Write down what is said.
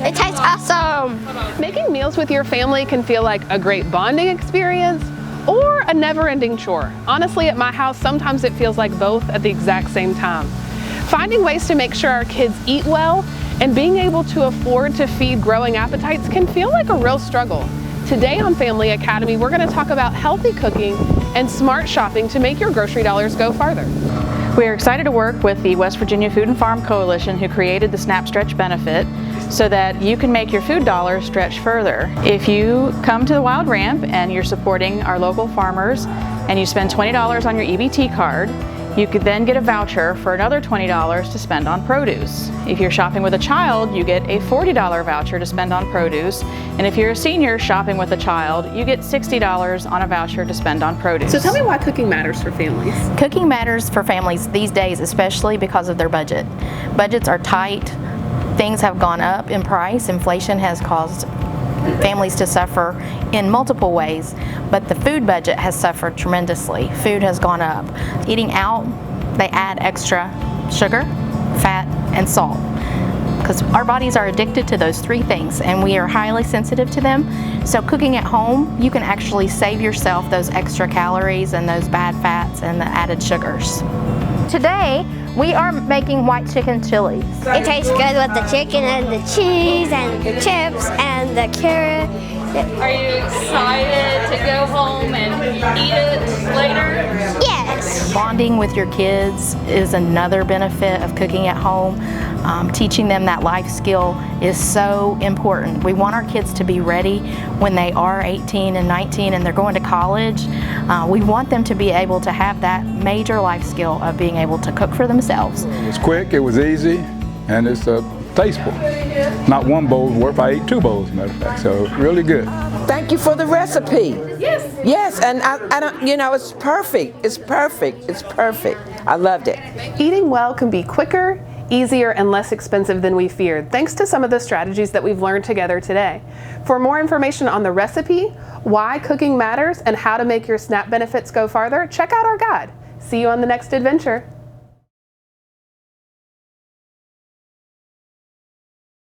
It tastes awesome. Making meals with your family can feel like a great bonding experience or a never-ending chore. Honestly, at my house, sometimes it feels like both at the exact same time. Finding ways to make sure our kids eat well and being able to afford to feed growing appetites can feel like a real struggle. Today on Family Academy, we're going to talk about healthy cooking and smart shopping to make your grocery dollars go farther. We are excited to work with the West Virginia Food and Farm Coalition, who created the SNAP Stretch benefit so that you can make your food dollars stretch further. If you come to the Wild Ramp and you're supporting our local farmers and you spend $20 on your EBT card, you could then get a voucher for another $20 to spend on produce. If you're shopping with a child, you get a $40 voucher to spend on produce. And if you're a senior shopping with a child, you get $60 on a voucher to spend on produce. So tell me why cooking matters for families. Cooking matters for families these days, especially because of their budget. Budgets are tight. Things have gone up in price. Inflation has caused families to suffer in multiple ways, but the food budget has suffered tremendously. Food has gone up. Eating out, they add extra sugar, fat, and salt, because our bodies are addicted to those three things and we are highly sensitive to them. So cooking at home, you can actually save yourself those extra calories and those bad fats and the added sugars. Today, we are making white chicken chili. It tastes good with the chicken and the cheese and the chips and the carrot. Are you excited to go home and eat it later? Yes. Bonding with your kids is another benefit of cooking at home. Teaching them that life skill is so important. We want our kids to be ready when they are 18 and 19 and they're going to college. We want them to be able to have that major life skill of being able to cook for themselves. It was quick, it was easy, and it's tasteful. Not one bowl's worth, I ate 2 bowls, as a matter of fact, so really good. Thank you for the recipe. Yes. Yes, and I don't, you know, it's perfect. It's perfect. It's perfect. I loved it. Eating well can be quicker, easier, and less expensive than we feared, thanks to some of the strategies that we've learned together today. For more information on the recipe, why cooking matters, and how to make your SNAP benefits go farther, check out our guide. See you on the next adventure.